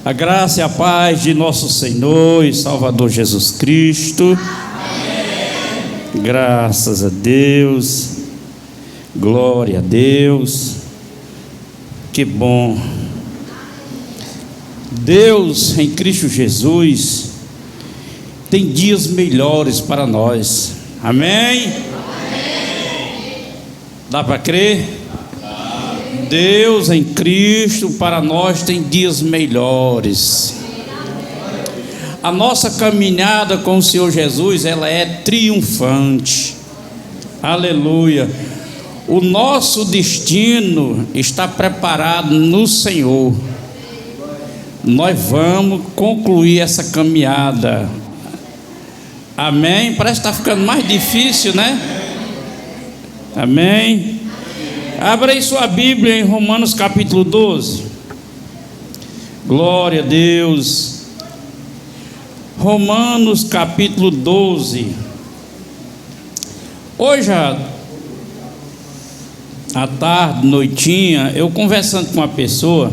A graça e a paz de nosso Senhor e Salvador Jesus Cristo. Amém. Graças a Deus. Glória a Deus. Que bom. Deus em Cristo Jesus tem dias melhores para nós. Amém? Amém. Dá para crer? Deus em Cristo para nós tem dias melhores. A nossa caminhada com o Senhor Jesus, ela é triunfante. Aleluia. O nosso destino está preparado no Senhor. Nós vamos concluir essa caminhada. Amém? Parece que está ficando mais difícil, né? Amém? Abra aí sua Bíblia em Romanos capítulo 12. Glória a Deus. Romanos capítulo 12. Hoje à tarde, noitinha, eu conversando com uma pessoa,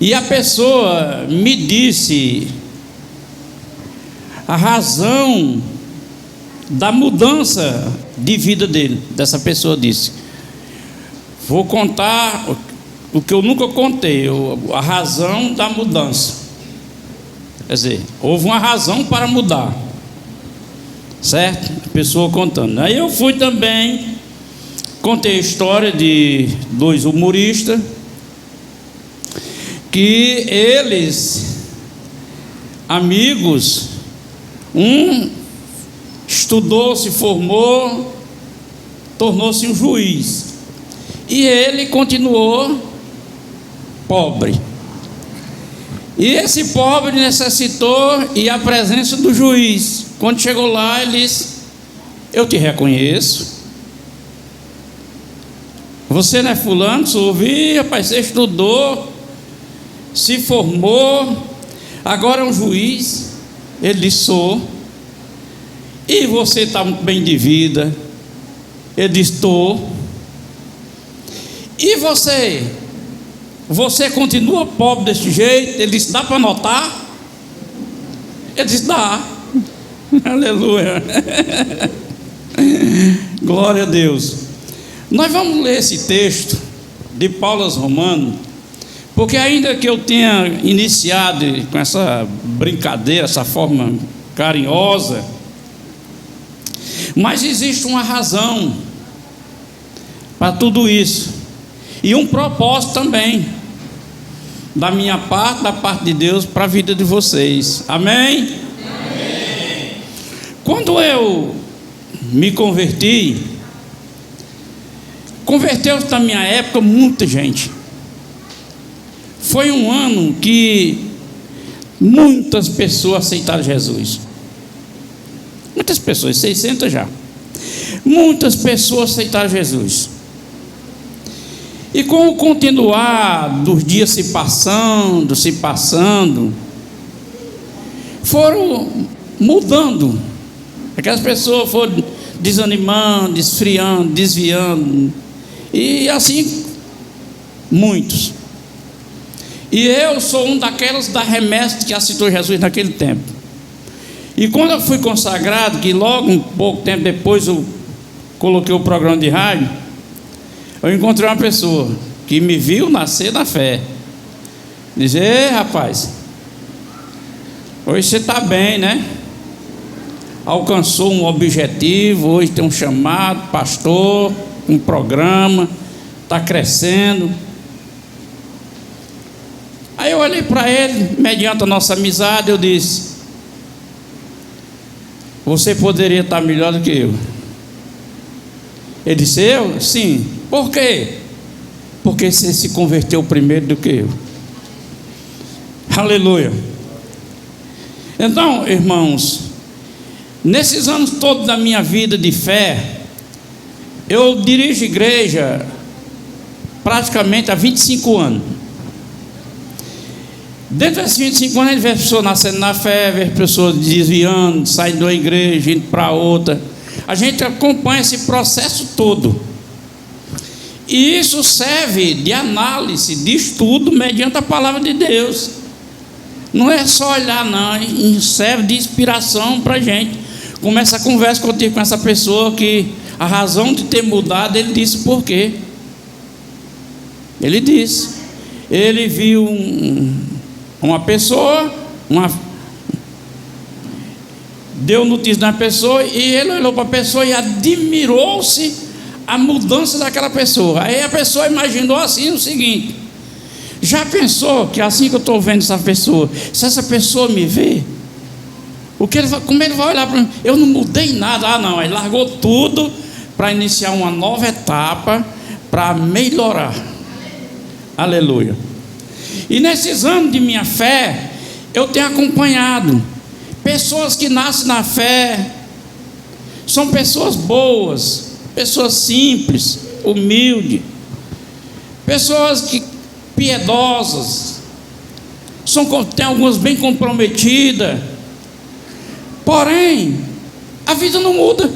e a pessoa me disse a razão da mudança de vida dele. Dessa pessoa disse: vou contar o que eu nunca contei, a razão da mudança. Quer dizer, houve uma razão para mudar, certo? A pessoa contando. Aí eu fui também, contei a história de dois humoristas, que eles, amigos, um estudou, se formou, tornou-se um juiz, e ele continuou pobre. E esse pobre necessitou ir à presença do juiz. Quando chegou lá, ele disse: eu te reconheço, você não é fulano? Só ouvi, rapaz, você estudou, se formou, agora é um juiz. Ele disse: sou. E você está muito bem de vida? Ele disse: estou. E você continua pobre desse jeito? Ele disse: dá para notar? Ele disse: dá. Aleluia. Glória a Deus. Nós vamos ler esse texto de Paulo aos Romanos, porque ainda que eu tenha iniciado com essa brincadeira, essa forma carinhosa, mas existe uma razão para tudo isso, e um propósito também, da minha parte, da parte de Deus, para a vida de vocês. Amém? Amém. Quando eu me converteu-se na minha época muita gente. Foi um ano que muitas pessoas aceitaram Jesus. Muitas pessoas, 600 já. Muitas pessoas aceitaram Jesus. E com o continuar dos dias se passando, foram mudando. Aquelas pessoas foram desanimando, esfriando, desviando. E assim, muitos. E eu sou um daquelas da remessa que aceitou Jesus naquele tempo. E quando eu fui consagrado, que logo um pouco tempo depois eu coloquei o programa de rádio, eu encontrei uma pessoa que me viu nascer na fé. Diz: ei, rapaz, hoje você está bem, né? Alcançou um objetivo, hoje tem um chamado, pastor, um programa, está crescendo. Aí eu olhei para ele, mediante a nossa amizade, eu disse: você poderia estar melhor do que eu. Ele disse: eu? Sim. Por quê? Porque você se converteu primeiro do que eu. Aleluia. Então, irmãos, nesses anos todos da minha vida de fé, eu dirijo igreja praticamente há 25 anos. Dentro desses 25 anos, a gente vê pessoas nascendo na fé, vê pessoas desviando, saindo de uma igreja, indo para outra. A gente acompanha esse processo todo. E isso serve de análise, de estudo, mediante a palavra de Deus. Não é só olhar, não, serve de inspiração para a gente. Começa a conversa contigo com essa pessoa que a razão de ter mudado, ele disse por quê. Ele disse, ele viu uma pessoa, deu notícia da pessoa, e ele olhou para a pessoa e admirou-se a mudança daquela pessoa. Aí a pessoa imaginou assim o seguinte: já pensou que assim que eu estou vendo essa pessoa, se essa pessoa me vê, como ele vai olhar para mim? Eu não mudei nada. Ah não, ele largou tudo para iniciar uma nova etapa, para melhorar. Aleluia. E nesses anos de minha fé, eu tenho acompanhado pessoas que nascem na fé, são pessoas boas, pessoas simples, humildes, pessoas piedosas, tem algumas bem comprometidas, porém a vida não muda.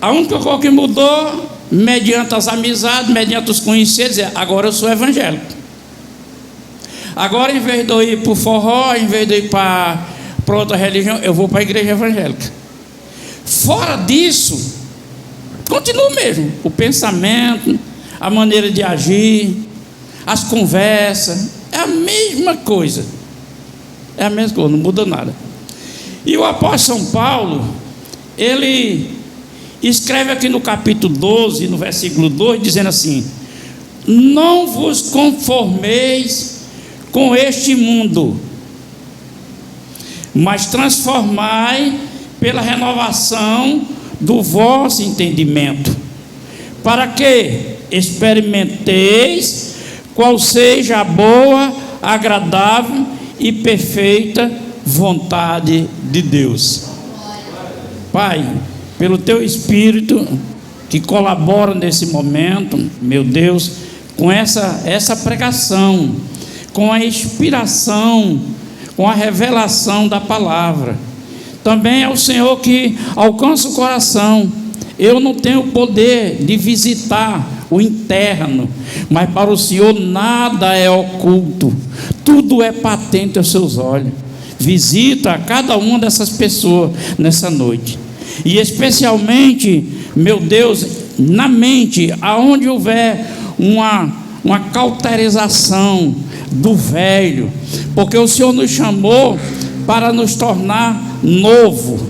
A única coisa que mudou, mediante as amizades, mediante os conhecidos, é: agora eu sou evangélico. Agora, em vez de eu ir para o forró, em vez de eu ir para outra religião, eu vou para a igreja evangélica. Fora disso, continua mesmo o pensamento, a maneira de agir, as conversas, é a mesma coisa. É a mesma coisa, não muda nada. E o apóstolo São Paulo, ele escreve aqui no capítulo 12, no versículo 2, dizendo assim: não vos conformeis com este mundo, mas transformai pela renovação do vosso entendimento, para que experimenteis qual seja a boa, agradável e perfeita vontade de Deus. Pai, pelo teu Espírito que colabora nesse momento, meu Deus, com essa pregação, com a inspiração, com a revelação da palavra. Também é o Senhor que alcança o coração. Eu não tenho poder de visitar o interno, mas para o Senhor nada é oculto, tudo é patente aos seus olhos. Visita cada uma dessas pessoas nessa noite, e especialmente, meu Deus, na mente, aonde houver uma cauterização do velho, porque o Senhor nos chamou para nos tornar novo.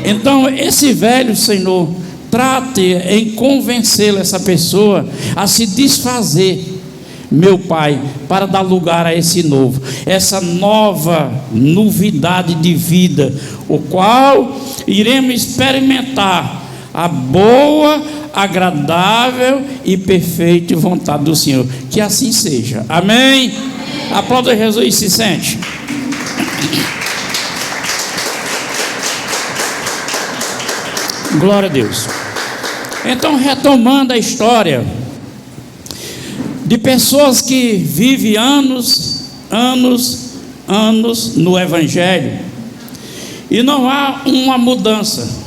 Então esse velho, Senhor, trate em convencê-lo, essa pessoa, a se desfazer, meu Pai, para dar lugar a esse novo, essa nova novidade de vida, o qual iremos experimentar a boa, agradável e perfeita vontade do Senhor. Que assim seja. Amém? Aplauda Jesus e se sente. Glória a Deus. Então, retomando a história de pessoas que vivem anos no Evangelho e não há uma mudança.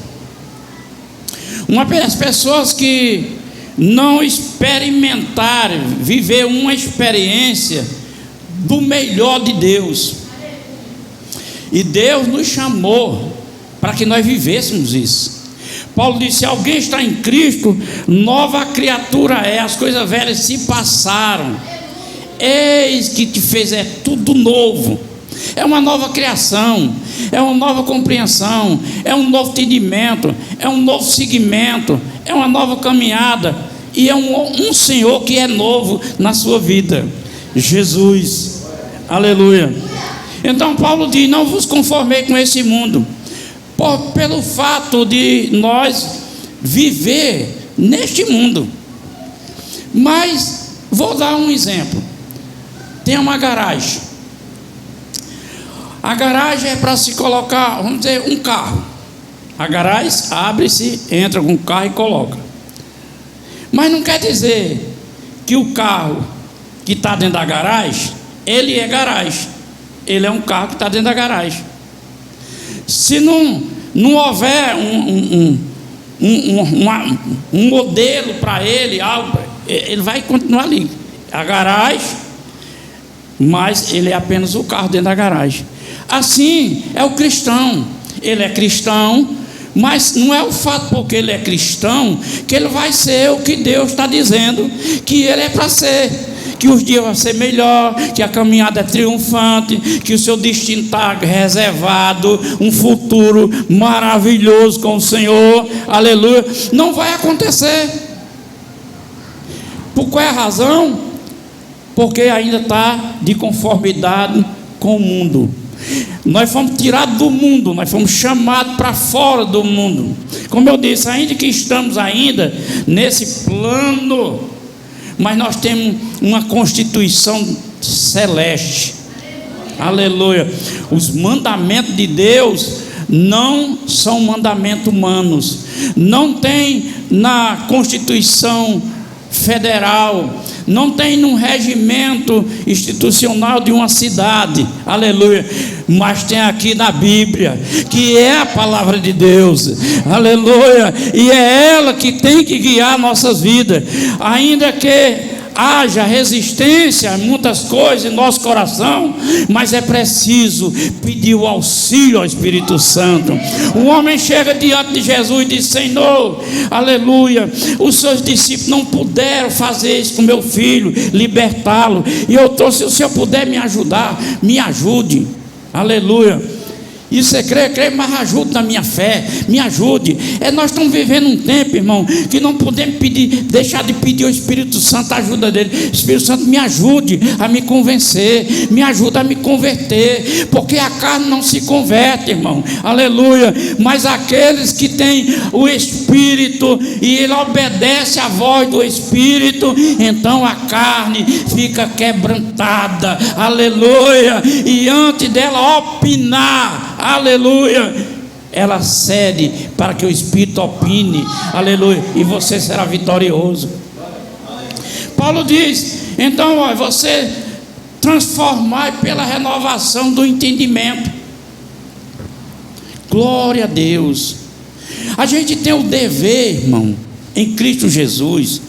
As pessoas que não experimentaram, viver uma experiência do melhor de Deus. E Deus nos chamou para que nós vivêssemos isso. Paulo disse: se alguém está em Cristo, nova criatura é, as coisas velhas se passaram, eis que te fez tudo novo. É uma nova criação, é uma nova compreensão, é um novo entendimento, é um novo seguimento, é uma nova caminhada, e é um Senhor que é novo na sua vida, Jesus. Aleluia. Então Paulo diz: não vos conformei com esse mundo, pelo fato de nós viver neste mundo. Mas vou dar um exemplo. Tem uma garagem. A garagem é para se colocar, vamos dizer, um carro. A garagem abre-se, entra com o carro e coloca. Mas não quer dizer que o carro que está dentro da garagem, ele é garagem. Ele é um carro que está dentro da garagem. Se não houver um modelo para ele, algo, ele vai continuar ali. A garagem, mas ele é apenas o carro dentro da garagem. Assim é o cristão. Ele é cristão, mas não é o fato porque ele é cristão que ele vai ser o que Deus está dizendo que ele é para ser. Que os dias vão ser melhor, que a caminhada é triunfante, que o seu destino está reservado, um futuro maravilhoso com o Senhor, aleluia. Não vai acontecer. Por qual é a razão? Porque ainda está de conformidade com o mundo. Nós fomos tirados do mundo, nós fomos chamados para fora do mundo. Como eu disse, ainda que estamos ainda nesse plano, mas nós temos uma constituição celeste, aleluia. Os mandamentos de Deus não são mandamentos humanos, não tem na Constituição Federal, não tem num regimento institucional de uma cidade, aleluia, mas tem aqui na Bíblia, que é a palavra de Deus, aleluia, e é ela que tem que guiar nossas vidas, ainda que haja resistência a muitas coisas em nosso coração, mas é preciso pedir o auxílio ao Espírito Santo. O homem chega diante de Jesus e diz: Senhor, aleluia, os seus discípulos não puderam fazer isso com meu filho, libertá-lo, e eu trouxe, se o Senhor puder me ajudar, me ajude, aleluia. E você crê, mas ajude na minha fé, me ajude. Nós estamos vivendo um tempo, irmão, que não podemos deixar de pedir ao Espírito Santo a ajuda dele. Espírito Santo, me ajude a me convencer, me ajuda a me converter, porque a carne não se converte, irmão, aleluia, mas aqueles que têm o Espírito e ele obedece à voz do Espírito, então a carne fica quebrantada, aleluia, e antes dela opinar, aleluia, ela cede para que o Espírito opine, aleluia, e você será vitorioso. Paulo diz, então, você transformar pela renovação do entendimento. Glória a Deus. A gente tem o dever, irmão, em Cristo Jesus,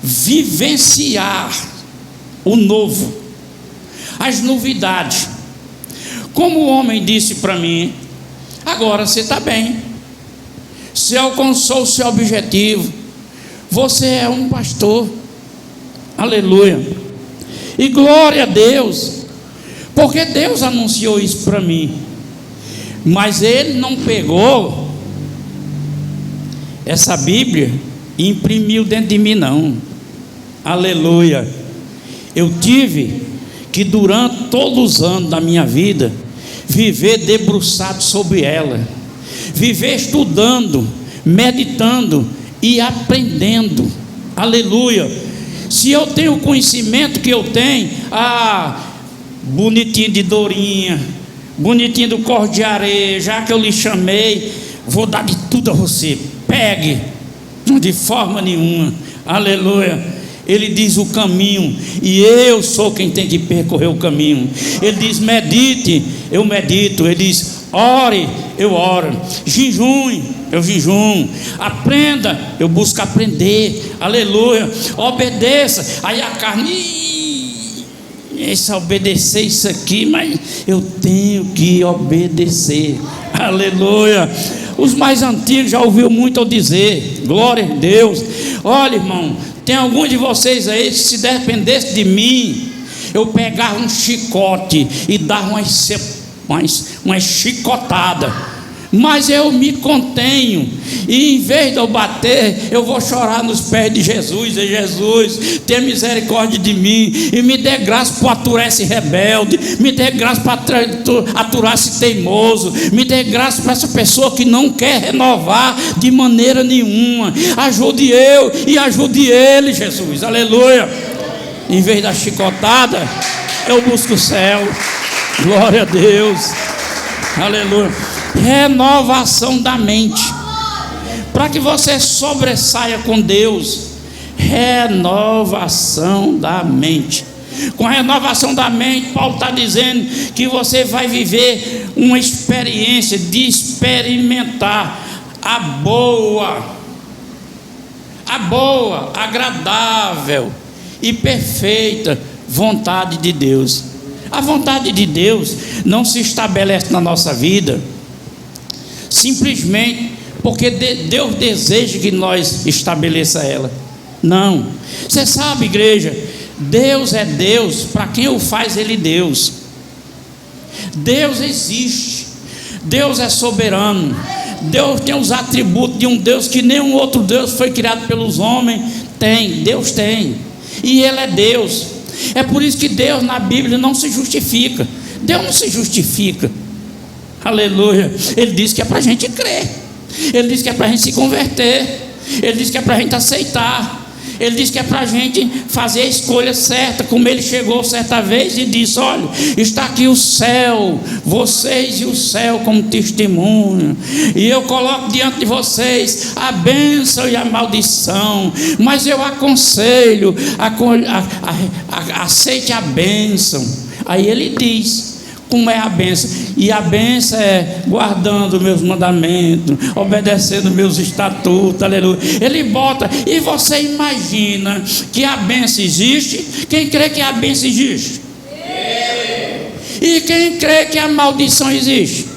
vivenciar o novo, as novidades. Como o homem disse para mim: agora você está bem, você alcançou o seu objetivo, você é um pastor, aleluia, e glória a Deus, porque Deus anunciou isso para mim, mas ele não pegou essa Bíblia e imprimiu dentro de mim, não, aleluia. Eu tive que durante todos os anos da minha vida viver debruçado sobre ela, viver estudando, meditando e aprendendo, aleluia. Se eu tenho o conhecimento que eu tenho, bonitinho de Dorinha, bonitinho do Cor de Areia, já que eu lhe chamei, vou dar de tudo a você, pegue, de forma nenhuma, aleluia. Ele diz o caminho, e eu sou quem tem que percorrer o caminho. Ele diz: medite, eu medito. Ele diz: ore, eu oro. Jejum, eu jejum. Aprenda, eu busco aprender. Aleluia. Obedeça. Aí a carne, esse obedecer isso aqui, mas eu tenho que obedecer. Aleluia. Os mais antigos já ouviram muito eu dizer, glória a Deus. Olha, irmão, tem alguns de vocês aí que, se dependesse de mim, eu pegava um chicote e dava umas chicotadas, mas eu me contenho, e em vez de eu bater, eu vou chorar nos pés de Jesus. E Jesus, tenha misericórdia de mim e me dê graça para aturar esse rebelde, me dê graça para aturar esse teimoso, me dê graça para essa pessoa que não quer renovar de maneira nenhuma. Ajude eu e ajude ele, Jesus, aleluia. Em vez da chicotada, eu busco o céu. Glória a Deus, aleluia. Renovação da mente, para que você sobressaia com Deus. Renovação da mente. Com a renovação da mente, Paulo está dizendo que você vai viver uma experiência de experimentar a boa, a boa, agradável e perfeita vontade de Deus. A vontade de Deus não se estabelece na nossa vida simplesmente porque Deus deseja que nós estabeleça ela. Não. Você sabe, igreja, Deus é Deus para quem o faz ele Deus. Deus existe. Deus é soberano. Deus tem os atributos de um Deus que nenhum outro Deus foi criado pelos homens. Deus tem. E ele é Deus. É por isso que Deus na Bíblia não se justifica. Deus não se justifica. Aleluia. Ele diz que é para a gente crer. Ele diz que é para a gente se converter. Ele diz que é para a gente aceitar. Ele diz que é para a gente fazer a escolha certa, como ele chegou certa vez e disse: olha, está aqui o céu, vocês e o céu como testemunho, e eu coloco diante de vocês a bênção e a maldição, mas eu aconselho, aceite a bênção. Aí ele diz como é a bênção, e a bênção é guardando meus mandamentos, obedecendo meus estatutos, aleluia. Ele bota, e você imagina que a bênção existe? Quem crê que a bênção existe? E quem crê que a maldição existe?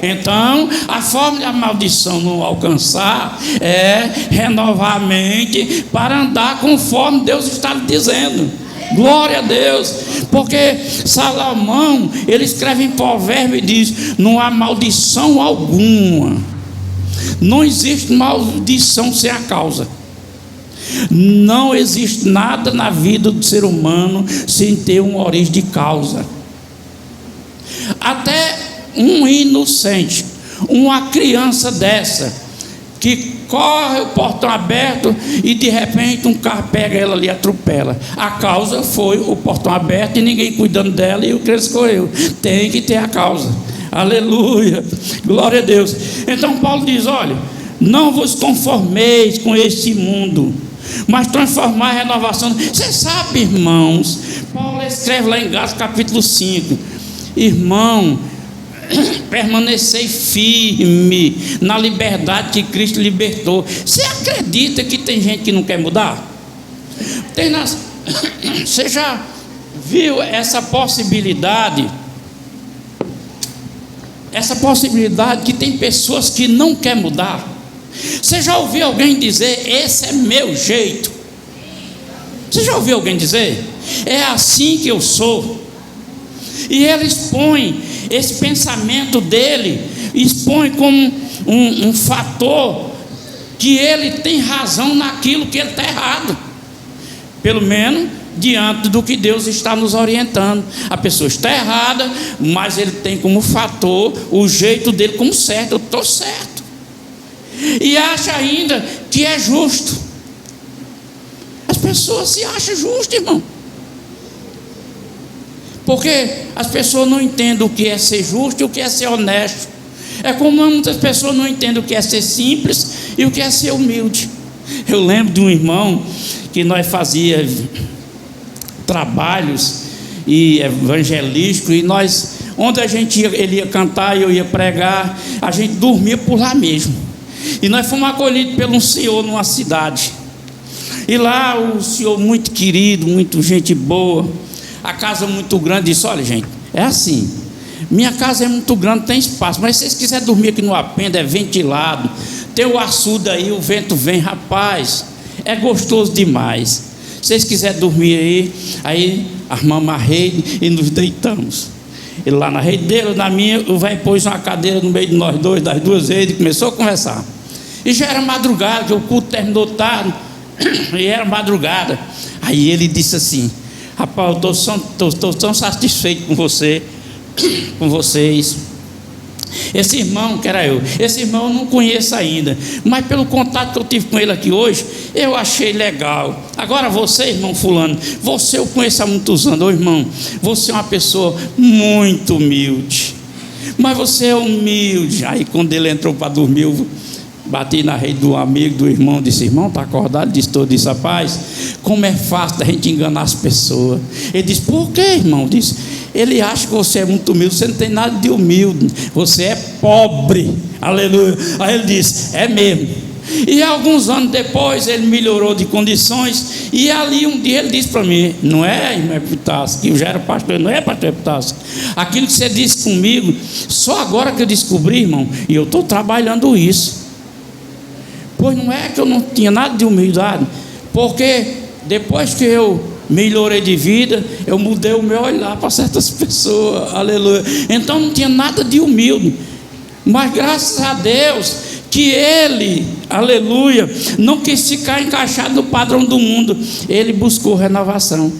Então, a forma da maldição não alcançar é renovar a mente para andar conforme Deus está lhe dizendo. Glória a Deus, porque Salomão, ele escreve em provérbio e diz: não há maldição alguma, não existe maldição sem a causa, não existe nada na vida do ser humano sem ter uma origem de causa. Até um inocente, uma criança dessa, que corre o portão aberto e de repente um carro pega ela ali e atropela. A causa foi o portão aberto e ninguém cuidando dela e o criança correu. Tem que ter a causa. Aleluia, glória a Deus. Então Paulo diz: olha, não vos conformeis com este mundo, mas transformar a renovação. Você sabe, irmãos, Paulo escreve lá em Gálatas capítulo 5: irmão, permanecei firme na liberdade que Cristo libertou. Você acredita que tem gente que não quer mudar? Você já viu essa possibilidade? Essa possibilidade que tem pessoas que não querem mudar. Você já ouviu alguém dizer: esse é meu jeito? Você já ouviu alguém dizer: é assim que eu sou? E ele expõe esse pensamento dele, expõe como um fator que ele tem razão naquilo que ele está errado, pelo menos diante do que Deus está nos orientando. A pessoa está errada, mas ele tem como fator o jeito dele como certo. Eu estou certo, e acha ainda que é justo. As pessoas se acham justas, irmão, porque as pessoas não entendem o que é ser justo e o que é ser honesto. É como muitas pessoas não entendem o que é ser simples e o que é ser humilde. Eu lembro de um irmão que nós fazíamos trabalhos evangelísticos, e nós, onde ele ia cantar e eu ia pregar, a gente dormia por lá mesmo. E nós fomos acolhidos por um senhor numa cidade, e lá o senhor muito querido, muito gente boa, a casa muito grande, disse: olha, gente, é assim, minha casa é muito grande, tem espaço, mas se vocês quiserem dormir aqui no apendo, é ventilado, tem o açude aí, o vento vem, rapaz, é gostoso demais. Se vocês quiserem dormir aí armamos a rede e nos deitamos. Ele lá na rede dele, na minha, o velho pôs uma cadeira no meio de nós dois, das duas redes, e começou a conversar. E já era madrugada, que o culto terminou tarde, e era madrugada. Aí ele disse assim: rapaz, eu estou tão satisfeito com vocês. Esse irmão, que era eu, esse irmão eu não conheço ainda, mas pelo contato que eu tive com ele aqui hoje, eu achei legal. Agora você, irmão fulano, você eu conheço há muitos anos. Ô irmão, você é uma pessoa muito humilde, mas você é humilde. Aí quando ele entrou para dormir, eu bati na rede do amigo, do irmão, disse: irmão, está acordado? Disse: rapaz, como é fácil da gente enganar as pessoas. Ele disse: por que, irmão? Disse: ele acha que você é muito humilde, você não tem nada de humilde, você é pobre. Aleluia. Aí ele disse: é mesmo, E alguns anos depois ele melhorou de condições. E ali um dia ele disse para mim: não é, irmão Epitácio, que eu já era pastor, não é, pastor Epitácio, aquilo que você disse comigo, só agora que eu descobri, irmão, e eu estou trabalhando isso. Pois não é que eu não tinha nada de humildade, porque depois que eu melhorei de vida, eu mudei o meu olhar para certas pessoas, aleluia. Então não tinha nada de humilde, mas graças a Deus que ele, aleluia, não quis ficar encaixado no padrão do mundo. Ele buscou renovação.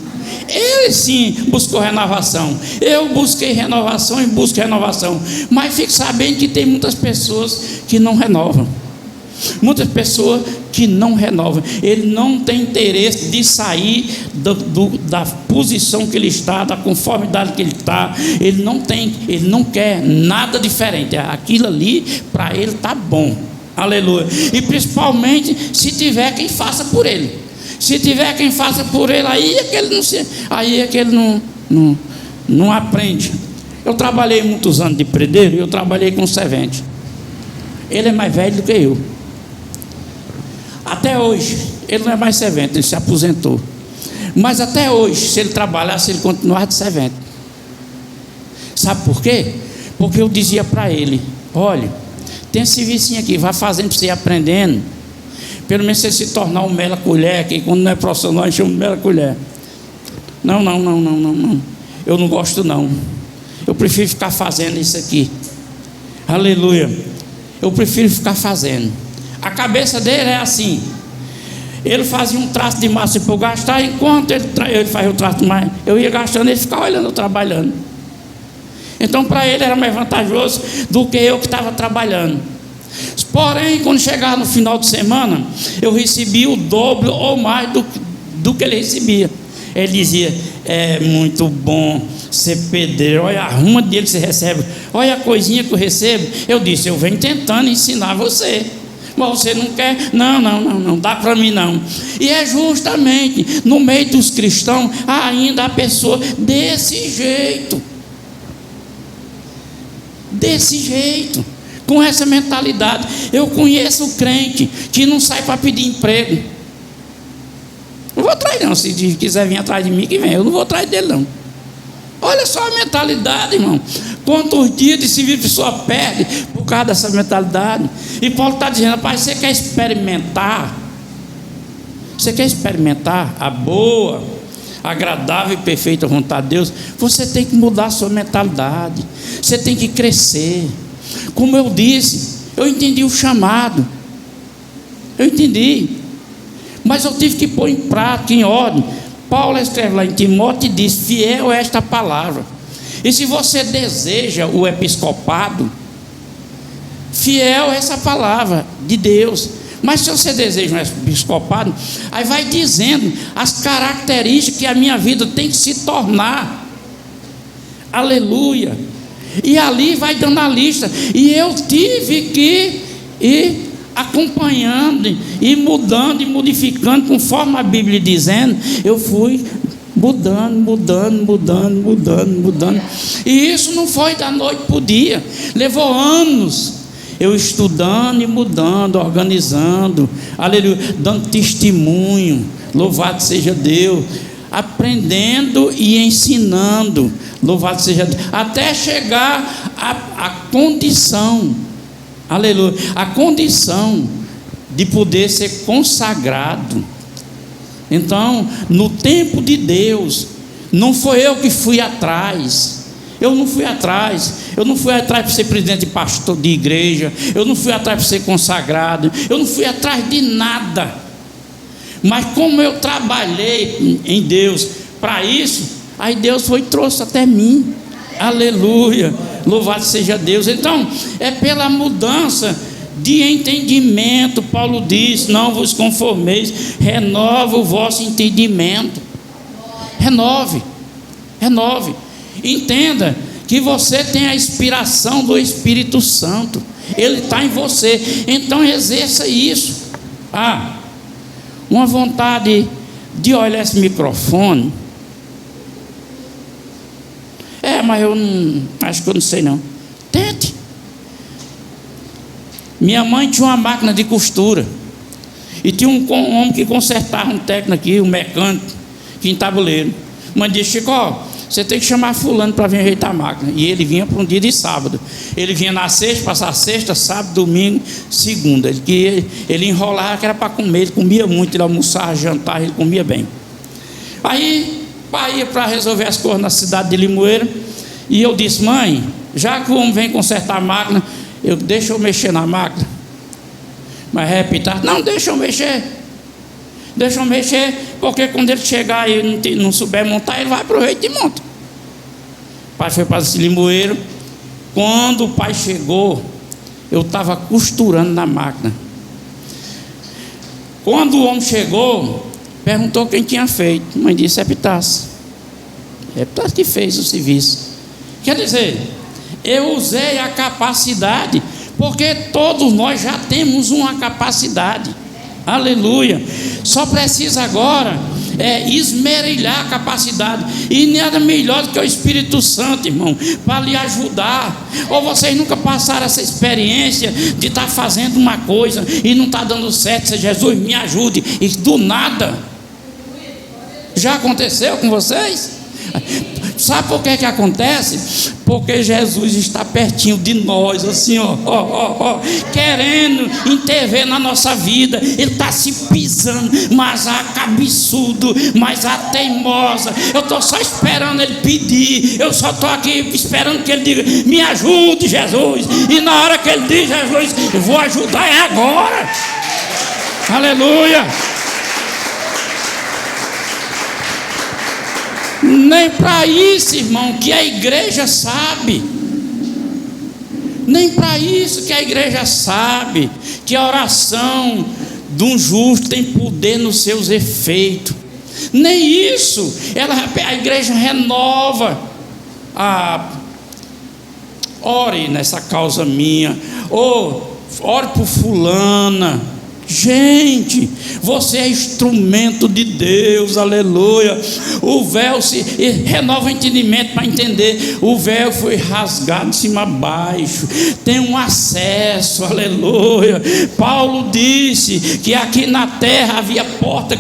Ele sim buscou renovação. Eu busquei renovação e busco renovação. Mas fique sabendo que tem muitas pessoas que não renovam. Muitas pessoas que não renovam. Ele não tem interesse de sair da posição que ele está, da conformidade que ele está. Ele não quer nada diferente. Aquilo ali para ele está bom, aleluia. E principalmente se tiver quem faça por ele. Se tiver quem faça por ele, aí é que ele não aprende. Eu trabalhei muitos anos de predeiro e eu trabalhei com servente. Ele é mais velho do que eu. Até hoje, ele não é mais servente, ele se aposentou. Mas até hoje, se ele trabalhasse, ele continuava de servente. Sabe por quê? Porque eu dizia para ele: olha, tem esse vicinho aqui, vai fazendo para você ir aprendendo. Pelo menos você se tornar um mela colher, que quando não é profissional, a gente chama de mela colher. Não. Eu não gosto não. Eu prefiro ficar fazendo isso aqui. Aleluia. Eu prefiro ficar fazendo. A cabeça dele é assim. Ele fazia um traço de massa para eu gastar. Enquanto ele fazia o traço de massa, eu ia gastando, ele ficava olhando eu trabalhando. Então para ele era mais vantajoso do que eu que estava trabalhando. Porém, quando chegava no final de semana, eu recebia o dobro ou mais do que ele recebia. Ele dizia: é muito bom ser pedreiro, olha a ruma dele que você recebe, olha a coisinha que eu recebo. Eu disse: eu venho tentando ensinar você, mas você não quer. Não dá para mim não. E é justamente no meio dos cristãos ainda a pessoa desse jeito, com essa mentalidade. Eu conheço o crente que não sai para pedir emprego. Não vou atrás não, se quiser vir atrás de mim, que vem. Eu não vou atrás dele não. Olha só a mentalidade, irmão. Quantos dias de serviço a pessoa perde por causa dessa mentalidade? E Paulo está dizendo: rapaz, você quer experimentar? Você quer experimentar a boa, agradável e perfeita vontade de Deus? Você tem que mudar a sua mentalidade. Você tem que crescer. Como eu disse, eu entendi o chamado. Eu entendi. Mas eu tive que pôr em prática, em ordem. Paulo escreve lá em Timóteo e diz: fiel é esta palavra. E se você deseja o episcopado, fiel é essa palavra de Deus. Mas se você deseja um episcopado, aí vai dizendo as características que a minha vida tem que se tornar. Aleluia. E ali vai dando a lista. E eu tive que ir acompanhando e mudando e modificando conforme a Bíblia dizendo. Eu fui mudando. E isso não foi da noite para o dia. Levou anos. Eu estudando e mudando, organizando, aleluia, dando testemunho, louvado seja Deus, aprendendo e ensinando, louvado seja Deus, até chegar à condição, aleluia, a condição de poder ser consagrado. Então, no tempo de Deus, não foi eu que fui atrás. Eu não fui atrás para ser presidente de pastor de igreja, eu não fui atrás para ser consagrado, eu não fui atrás de nada. Mas como eu trabalhei em Deus para isso, aí Deus foi e trouxe até mim. Aleluia, louvado seja Deus. Então, é pela mudança de entendimento. Paulo diz: não vos conformeis, renova o vosso entendimento. Renove. Entenda que você tem a inspiração do Espírito Santo, ele está em você. Então exerça isso. Uma vontade de olhar esse microfone. Mas eu não, acho que eu não sei não. Tente. Minha mãe tinha uma máquina de costura. E tinha um homem que consertava um técnico aqui, um mecânico, aqui em Tabuleiro. Mãe disse: Chico, você tem que chamar fulano para vir ajeitar a máquina. E ele vinha para um dia de sábado. Ele vinha na sexta, passar sexta, sábado, domingo, segunda. Ele enrolava que era para comer, ele comia muito, ele almoçava, jantava, ele comia bem. Aí, pai ia para resolver as coisas na cidade de Limoeiro. E eu disse: mãe, já que o homem vem consertar a máquina, deixa eu mexer na máquina. Mas repitar: não, deixa eu mexer, porque quando ele chegar e não souber montar, ele vai aproveitar e monta. O pai foi para esse Limoeiro. Quando o pai chegou, eu estava costurando na máquina. Quando o homem chegou, perguntou quem tinha feito. A mãe disse: é Epitácio. Epitácio que fez o serviço. Quer dizer, eu usei a capacidade, porque todos nós já temos uma capacidade. Aleluia. Só precisa agora esmerilhar a capacidade. E nada melhor do que o Espírito Santo, irmão, para lhe ajudar. Ou vocês nunca passaram essa experiência de estar fazendo uma coisa e não está dando certo? Se Jesus me ajude, e do nada. Já aconteceu com vocês? Sabe por que acontece? Porque Jesus está pertinho de nós, assim, querendo intervir na nossa vida. Ele está se pisando, mas a cabeçudo, mas a teimosa. Eu estou só esperando ele pedir. Eu só estou aqui esperando que ele diga: me ajude, Jesus. E na hora que ele diz: Jesus, eu vou ajudar, é agora. Aleluia. Nem para isso, irmão, que a igreja sabe. Nem para isso que a igreja sabe que a oração de um justo tem poder nos seus efeitos. Nem isso. A igreja renova. Ore nessa causa minha. Ore por fulana. Gente, você é instrumento de Deus, aleluia. O véu renova o entendimento para entender. O véu foi rasgado de cima a baixo, tem um acesso, aleluia. Paulo disse que aqui na terra havia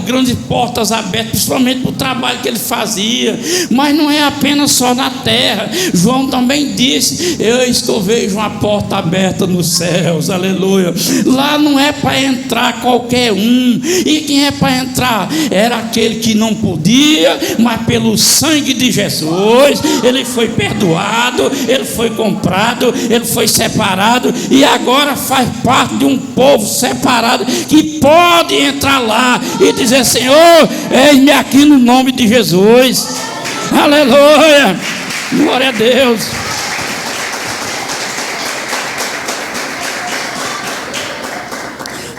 grandes portas abertas, principalmente para o trabalho que ele fazia. Mas não é apenas só na terra. João também disse: eis que eu vejo uma porta aberta nos céus, aleluia. Lá não é para entrar qualquer um. E quem é para entrar? Era aquele que não podia, mas pelo sangue de Jesus ele foi perdoado, ele foi comprado, ele foi separado, e agora faz parte de um povo separado que pode entrar lá e dizer: Senhor, eis-me aqui no nome de Jesus. Aleluia, glória a Deus.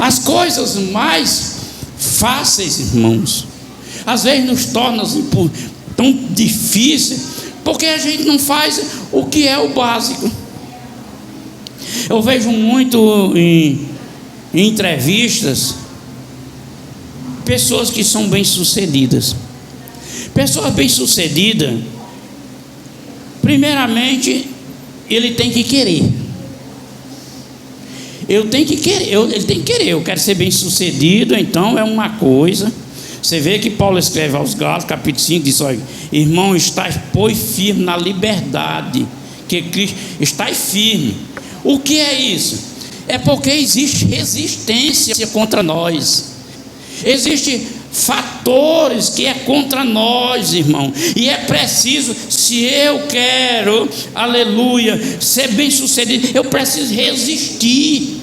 As coisas mais fáceis, irmãos, às vezes nos tornam tão difíceis, porque a gente não faz o que é o básico. Eu vejo muito em entrevistas pessoas que são bem-sucedidas. Pessoas bem-sucedidas, primeiramente, ele tem que querer. Ele tem que querer. Eu quero ser bem sucedido, então é uma coisa. Você vê que Paulo escreve aos Gálatas, capítulo 5, diz: olha, irmão, estáis, pois, firme na liberdade que Cristo, estáis firme. O que é isso? É porque existe resistência contra nós. Existem fatores que é contra nós, irmão. E é preciso, se eu quero, aleluia, ser bem sucedido, eu preciso resistir.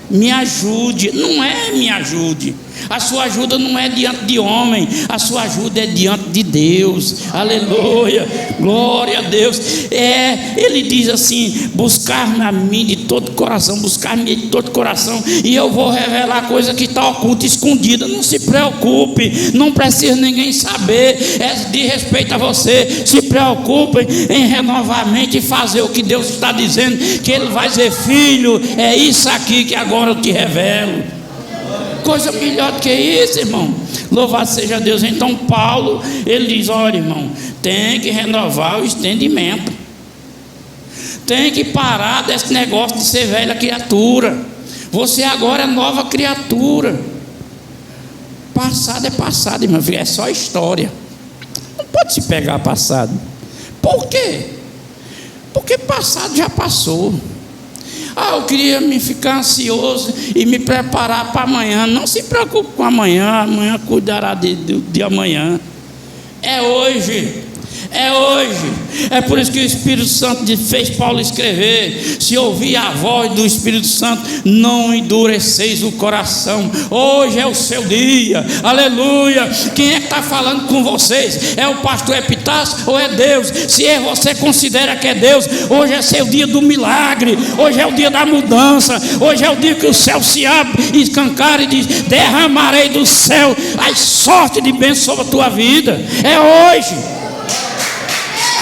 Me ajude. Não é me ajude. A sua ajuda não é diante de homem, a sua ajuda é diante de Deus. Aleluia, glória a Deus. Ele diz assim: buscar-me a mim de todo coração, buscar-me de todo coração, e eu vou revelar coisa que está oculta, escondida. Não se preocupe, não precisa ninguém saber, é de respeito a você. Se preocupe em renovar a mente e fazer o que Deus está dizendo, que Ele vai dizer: filho, é isso aqui que agora eu te revelo. Coisa melhor do que isso, irmão. Louvado seja Deus. Então Paulo, ele diz: olha, irmão, tem que renovar o entendimento. Tem que parar desse negócio de ser velha criatura. Você agora é nova criatura. Passado é passado, irmão, é só história. Não pode se pegar passado. Por quê? Porque passado já passou. Eu queria me ficar ansioso e me preparar para amanhã. Não se preocupe com amanhã, amanhã cuidará de amanhã. É hoje. É hoje. É por isso que o Espírito Santo fez Paulo escrever: se ouvir a voz do Espírito Santo, não endureceis o coração. Hoje é o seu dia, aleluia. Quem é que está falando com vocês? É o pastor Epitácio ou é Deus? Se você considera que é Deus, hoje é seu dia do milagre, hoje é o dia da mudança, hoje é o dia que o céu se abre e escancara e diz: derramarei do céu as sortes de bênção sobre a tua vida. É hoje.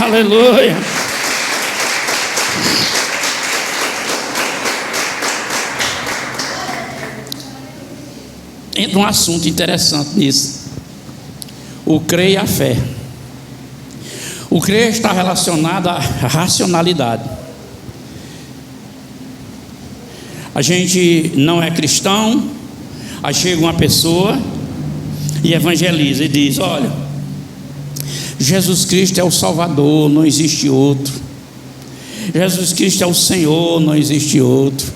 Aleluia. Entra um assunto interessante nisso: o crer e a fé. O crer está relacionado à racionalidade. A gente não é cristão, aí chega uma pessoa e evangeliza e diz: olha, Jesus Cristo é o Salvador, não existe outro. Jesus Cristo é o Senhor, não existe outro.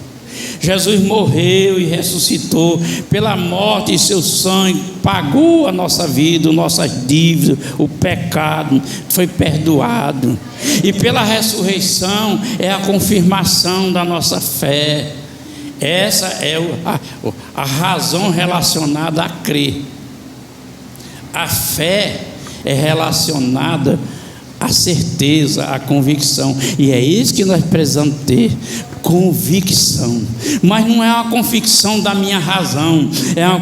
Jesus morreu e ressuscitou, pela morte e seu sangue pagou a nossa vida, nossas dívidas, o pecado foi perdoado, e pela ressurreição é a confirmação da nossa fé. Essa é a razão relacionada a crer. A fé é relacionada à certeza, à convicção, e é isso que nós precisamos ter: convicção. Mas não é uma convicção da minha razão, é uma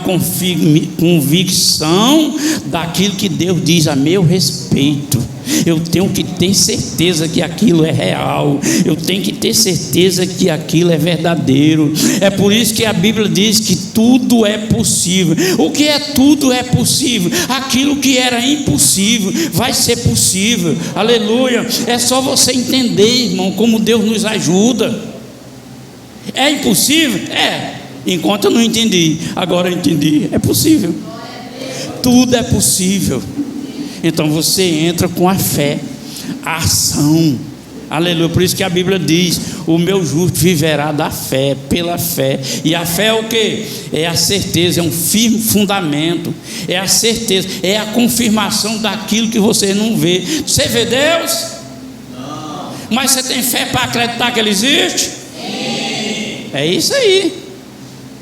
convicção daquilo que Deus diz a meu respeito. Eu tenho que ter certeza que aquilo é real, eu tenho que ter certeza que aquilo é verdadeiro. É por isso que a Bíblia diz que tudo é possível. O que é tudo é possível? Aquilo que era impossível vai ser possível. Aleluia. É só você entender, irmão, como Deus nos ajuda. É impossível? É. Enquanto eu não entendi, agora eu entendi. É possível. Tudo é possível. Então você entra com a fé, a ação. Aleluia. Por isso que a Bíblia diz: o meu justo viverá da fé, pela fé. E a fé é o que? É a certeza, é um firme fundamento, é a certeza, é a confirmação daquilo que você não vê. Você vê Deus? Não. Mas você tem fé para acreditar que Ele existe? Sim. É isso aí.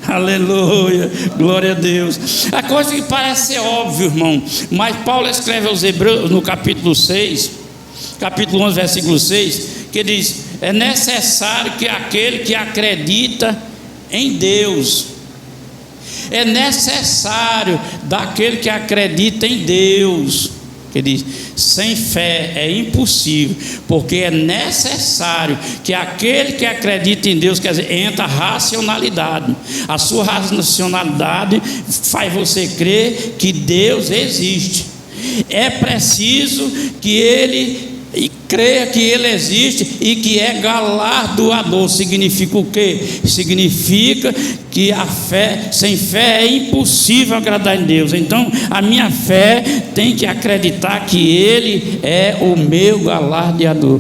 Aleluia, glória a Deus. A coisa que parece ser óbvio, irmão, mas Paulo escreve aos Hebreus no capítulo 6, capítulo 11, versículo 6, que diz: é necessário que aquele que acredita em Deus, é necessário daquele que acredita em Deus, que diz: sem fé é impossível, porque é necessário que aquele que acredita em Deus, quer dizer, entra a racionalidade. A sua racionalidade faz você crer que Deus existe. É preciso que ele creia que Ele existe e que é galardoador. Significa o quê? Significa que a fé, sem fé é impossível agradar a Deus. Então a minha fé tem que acreditar que Ele é o meu galardoador.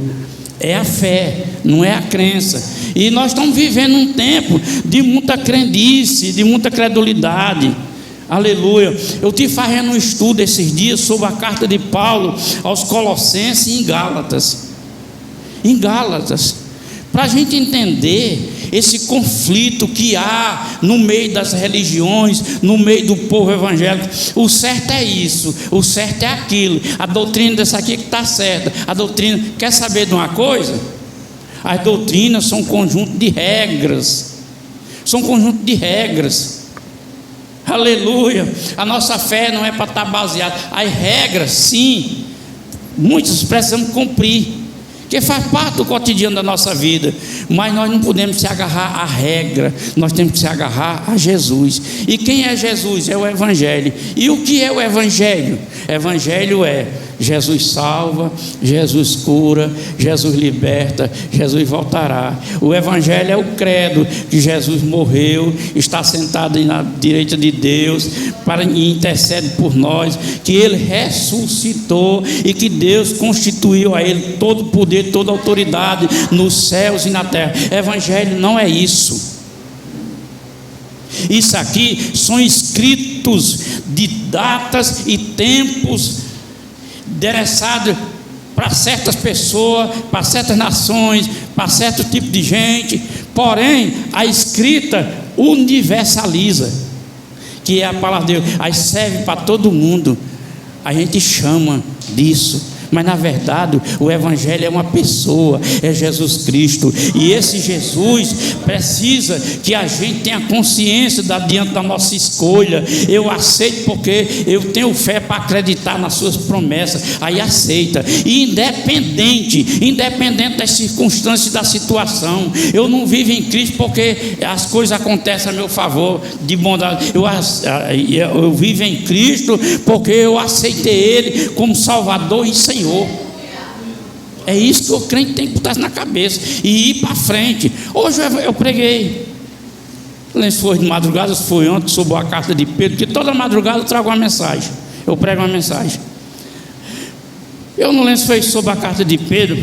É a fé, não é a crença. E nós estamos vivendo um tempo de muita crendice, de muita credulidade. Aleluia. Eu estive fazendo um estudo esses dias sobre a carta de Paulo aos Colossenses em Gálatas. Em Gálatas, para a gente entender esse conflito que há no meio das religiões, no meio do povo evangélico. O certo é isso, o certo é aquilo. A doutrina dessa aqui que está certa. A doutrina, quer saber de uma coisa? As doutrinas são um conjunto de regras. São um conjunto de regras. Aleluia. A nossa fé não é para estar baseada. As regras, sim, muitas precisamos cumprir, que faz parte do cotidiano da nossa vida, mas nós não podemos se agarrar à regra, nós temos que se agarrar a Jesus. E quem é Jesus? É o Evangelho. E o que é o Evangelho? Evangelho é Jesus salva, Jesus cura, Jesus liberta, Jesus voltará. O Evangelho é o credo que Jesus morreu, está sentado na direita de Deus e intercede por nós, que Ele ressuscitou e que Deus constituiu a Ele todo o poder, toda a autoridade nos céus e na terra. Evangelho não é isso. Isso aqui são escritos de datas e tempos endereçados para certas pessoas, para certas nações, para certo tipo de gente. Porém, a escrita universaliza, que é a palavra de Deus, aí serve para todo mundo. A gente chama disso, mas na verdade o Evangelho é uma pessoa, é Jesus Cristo, e esse Jesus precisa que a gente tenha consciência diante da nossa escolha. Eu aceito porque eu tenho fé para acreditar nas suas promessas, aí aceita, e independente das circunstâncias, da situação. Eu não vivo em Cristo porque as coisas acontecem a meu favor, de bondade. Eu vivo em Cristo porque eu aceitei Ele como Salvador e Senhor. É isso que o crente tem que botar na cabeça e ir para frente. Hoje eu preguei, não lembro se foi de madrugada, se foi ontem, sobre a carta de Pedro, que toda madrugada eu trago uma mensagem, eu prego uma mensagem. Eu não lembro se foi sobre a carta de Pedro,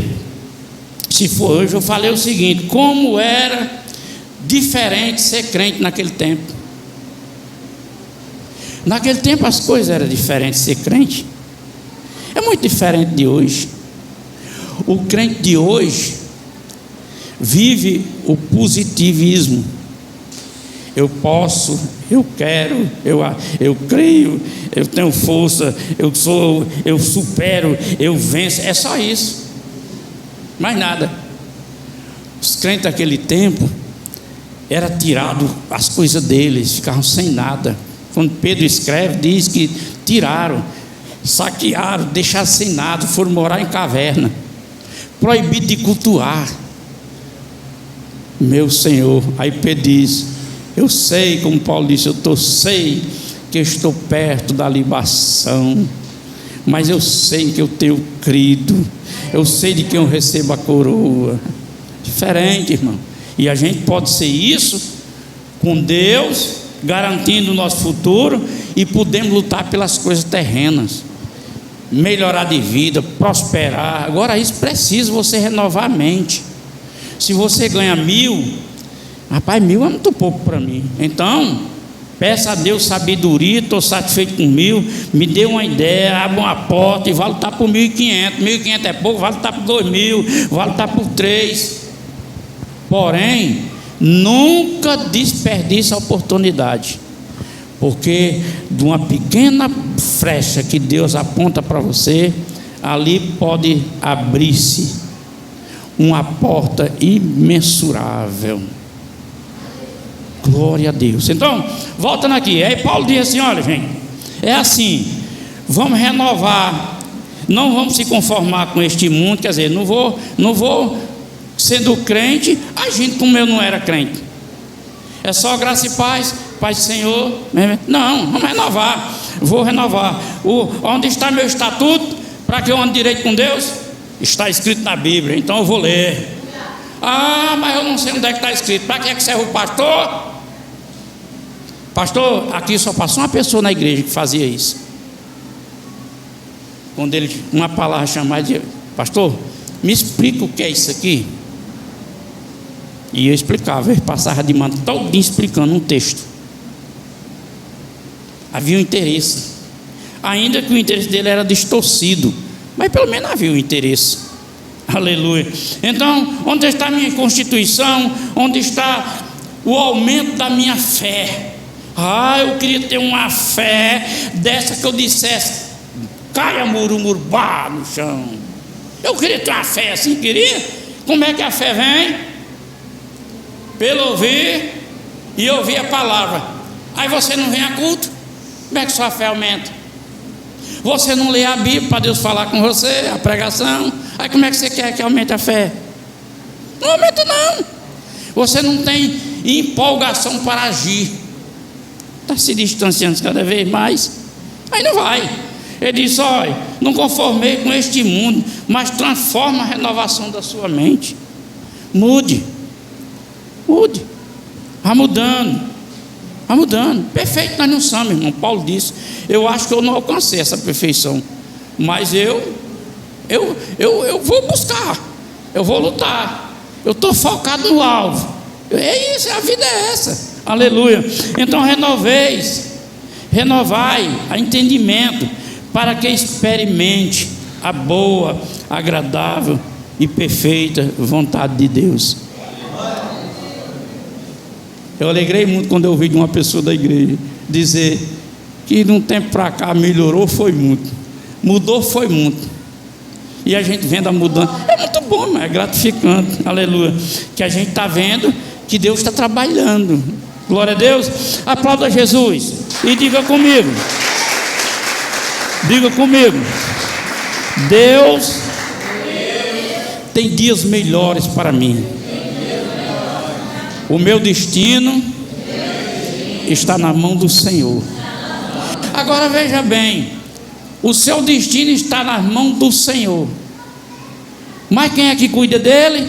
se foi hoje. Eu falei o seguinte: como era diferente ser crente naquele tempo. Naquele tempo as coisas eram diferentes, ser crente é muito diferente de hoje. O crente de hoje vive o positivismo. Eu posso, eu quero, eu creio, eu tenho força, eu supero, eu venço. É só isso, mais nada. Os crentes daquele tempo era tirado as coisas deles, ficavam sem nada. Quando Pedro escreve, diz que tiraram, saquearam, deixaram sem nada, foram morar em caverna, proibido de cultuar. Meu Senhor, aí Pedro diz: eu sei, como Paulo disse, sei que eu estou perto da libação, mas eu sei que eu tenho crido, eu sei de quem eu recebo a coroa. Diferente, irmão. E a gente pode ser isso com Deus, garantindo o nosso futuro, e podemos lutar pelas coisas terrenas, melhorar de vida, prosperar. Agora isso precisa você renovar a mente. Se você ganha 1.000, rapaz, 1.000 é muito pouco para mim. Então peça a Deus sabedoria. Estou satisfeito com 1.000, me dê uma ideia, abra uma porta e vá lutar por 1.500. 1.500 é pouco, vá lutar por 2.000, vá lutar por 3. Porém, nunca desperdice a oportunidade, porque de uma pequena frecha que Deus aponta para você, ali pode abrir-se uma porta imensurável. Glória a Deus. Então, voltando aqui, aí Paulo diz assim: olha, gente, é assim, vamos renovar, não vamos se conformar com este mundo. Quer dizer, não vou sendo crente, agindo como eu não era crente. É só graça e paz, paz do Senhor. Não, vamos renovar. Vou renovar. Onde está meu estatuto para que eu ande direito com Deus? Está escrito na Bíblia, então eu vou ler. Ah, mas eu não sei onde é que está escrito. Para que serve o pastor? Pastor, aqui só passou uma pessoa na igreja que fazia isso. Quando ele, uma palavra chamada, dizia: pastor, me explica o que é isso aqui. E eu explicava, ele passava de manhã todo dia explicando um texto. Havia um interesse, ainda que o interesse dele era distorcido, mas pelo menos havia um interesse. Aleluia. Então, onde está a minha constituição? Onde está o aumento da minha fé? Eu queria ter uma fé dessa que eu dissesse: caia murumurubá no chão. Eu queria ter uma fé assim, queria. Como é que a fé vem? Pelo ouvir e ouvir a palavra. Aí você não vem a culto, como é que sua fé aumenta? Você não lê a Bíblia para Deus falar com você, a pregação. Aí como é que você quer que aumente a fé? Não aumenta não. Você não tem empolgação para agir, está se distanciando cada vez mais, aí não vai. Ele disse: olha, não conformei com este mundo, mas transforma a renovação da sua mente. Mude. Vai mudando. Perfeito nós não somos, irmão. Paulo disse: eu acho que eu não alcancei essa perfeição, mas eu vou buscar, eu vou lutar, eu estou focado no alvo. É isso, a vida é essa. Aleluia. Então renovai a entendimento, para que experimente a boa, agradável e perfeita vontade de Deus. Eu alegrei muito quando eu ouvi de uma pessoa da igreja dizer que de um tempo para cá melhorou, foi muito, mudou, foi muito. E a gente vendo a mudança, é muito bom, mas é gratificante. Aleluia. Que a gente está vendo que Deus está trabalhando. Glória a Deus. Aplauda Jesus e diga comigo: Deus tem dias melhores para mim. O meu destino está na mão do Senhor. Agora veja bem, o seu destino está nas mãos do Senhor, mas quem é que cuida dele?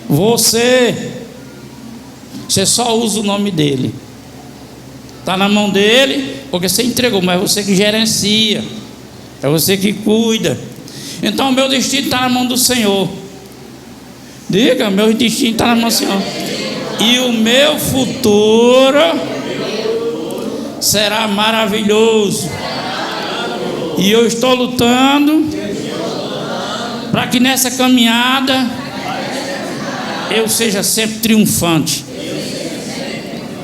Você só usa o nome dele. Está na mão dele, porque você entregou, mas é você que gerencia, é você que cuida. Então o meu destino está na mão do Senhor. Diga: meu destino está na mão do Senhor. E o meu futuro será maravilhoso. E eu estou lutando para que nessa caminhada eu seja sempre triunfante.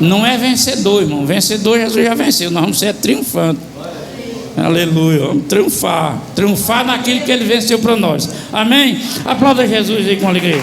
Não é vencedor, irmão. Vencedor Jesus já venceu. Nós vamos ser triunfantes. Aleluia. Vamos triunfar naquilo que ele venceu para nós. Amém? Aplauda Jesus aí com alegria.